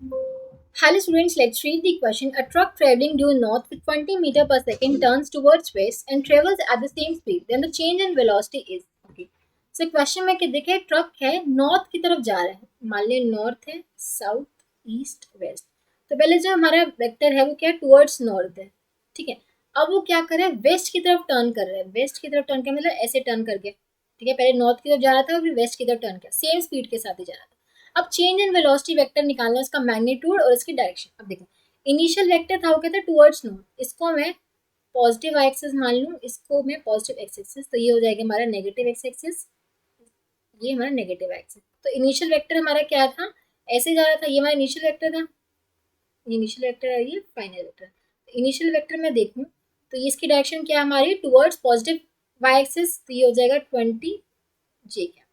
Hello students, let's read the question. A truck traveling due north with 20 meter per second turns towards west and travels at the same speed. Then the change in velocity is. Okay. So question में क्या देखे, truck है north की तरफ जा रहा है, मान लिया नॉर्थ है, साउथ, ईस्ट, वेस्ट। तो पहले जो हमारा वेक्टर है वो क्या है, टुवर्ड्स नॉर्थ है, ठीक है। अब वो क्या कर रहा है, वेस्ट की तरफ टर्न कर रहा है। वेस्ट की तरफ टर्न कर मतलब ऐसे टर्न करके, ठीक है। पहले नॉर्थ की तरफ जा रहा था, फिर वेस्ट की तरफ टर्न किया, सेम स्पीड के साथ ही जा रहा था। अब चेंज इन वेलोसिटी वेक्टर निकालना है, उसका मैग्नीट्यूड और इसकी डायरेक्शन। अब देखो, इनिशियल वेक्टर था वो कहता है टुवर्ड्स नॉर्थ, इसको मैं पॉजिटिव एक्सिस मान लूँ, इसको मैं पॉजिटिव एक्स एक्सिस, तो ये हो जाएगा हमारा नेगेटिव एक्स एक्सिस, ये हमारा नेगेटिव एक्सिस। तो इनिशियल वेक्टर हमारा क्या था, ऐसे जा रहा था, ये हमारा इनिशियल वेक्टर था, ये इनिशियल वेक्टर है, ये फाइनल वेक्टर। इनिशियल वेक्टर में देखूँ तो ये इसकी डायरेक्शन क्या है हमारी, टुवर्ड्स पॉजिटिव वाई एक्सिस, तो ये हो जाएगा 20 जे क्या,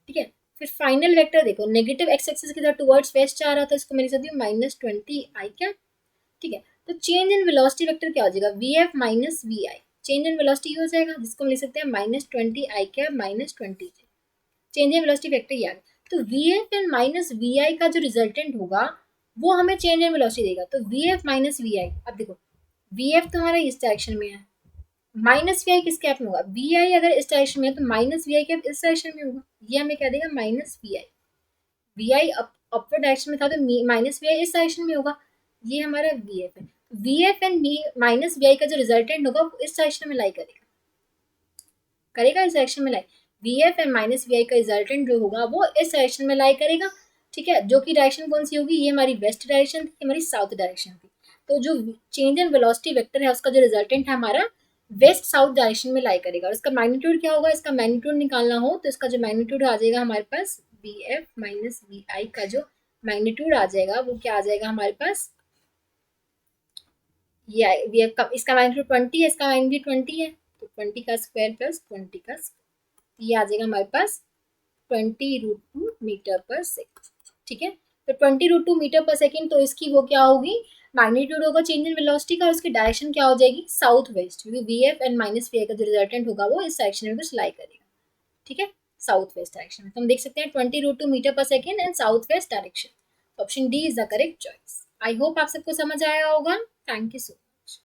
ठीक है। फिर फाइनल वेक्टर देखो, नेगेटिव एक्स एक्सिस की तरफ टुवर्ड्स वेस्ट जा रहा था, इसको मैं लिख सकती हूँ -20 आई क्या, ठीक है। तो चेंज इन वेलोसिटी वेक्टर क्या हो जाएगा, V F minus we I. Change in velocity हो जाएगा, जिसको हम लिख सकते हैं -20 आई क्या -20 j. Change in velocity vector ये आ गया। तो v f and minus we i का जो रिजल्टेंट होगा वो हमें चेंज इन वेलोसिटी देगा। तो वी एफ माइनस वी आई, अब देखो वी एफ तो हमारा इस डायरेक्शन में है, माइनस वी आई किस कैप में होगा, वी आई अगर इस डायरेक्शन में है तो माइनस वी आई कैप इस डायरेक्शन में होगा, ये हमें क्या देगा minus we I. V I upward direction में था तो माइनस वी आई इस डायरेक्शन में होगा, ये हमारा वी एफ है। V f and minus we i का जो रिजल्टेंट होगा वो इस डायरेक्शन में लाई करेगा, करेगा इस डायरेक्शन में lie. V f and minus we i का रिजल्टेंट जो होगा वो इस डायरेक्शन में लाई करेगा, ठीक है। जो कि डायरेक्शन कौन सी होगी, ये हमारी वेस्ट डायरेक्शन थी, हमारी साउथ डायरेक्शन थी। तो जो चेंज इन वेलोसिटी वेक्टर है उसका जो रिजल्टेंट है हमारा वेस्ट साउथ डायरेक्शन में लाई करेगा। और इसका मैग्नीट्यूड क्या होगा, इसका मैग्नीट्यूड निकालना हो तो इसका जो मैग्नीट्यूड आ जाएगा हमारे पास we F minus we i का जो मैग्नीट्यूड आ जाएगा वो क्या आ जाएगा हमारे पास, ये वी एफ का, इसका मैग्नीट्यूड 20 है, इसका मैग्नीट्यूड 20 है, तो 20 का स्क्वायर प्लस 20 का स्क्वायर, ये आ जाएगा हमारे पास 20√2 मीटर पर सेकेंड, ठीक है। तो 20√2 मीटर पर सेकेंड, तो इसकी वो क्या होगी, मैग्नीट्यूड होगा चेंज इन वेलोसिटी का, और उसकी डायरेक्शन क्या हो जाएगी साउथ वेस्ट, क्योंकि v f and minus we i का जो रिजल्टेंट होगा वो इस डायरेक्शन में कुछ लाई करेगा, ठीक है, साउथ वेस्ट डायरेक्शन में। तो हम देख सकते हैं 20√2 मीटर पर second and south west direction. Option D is the correct choice. I hope आप सबको समझ आया होगा। Thank you so much.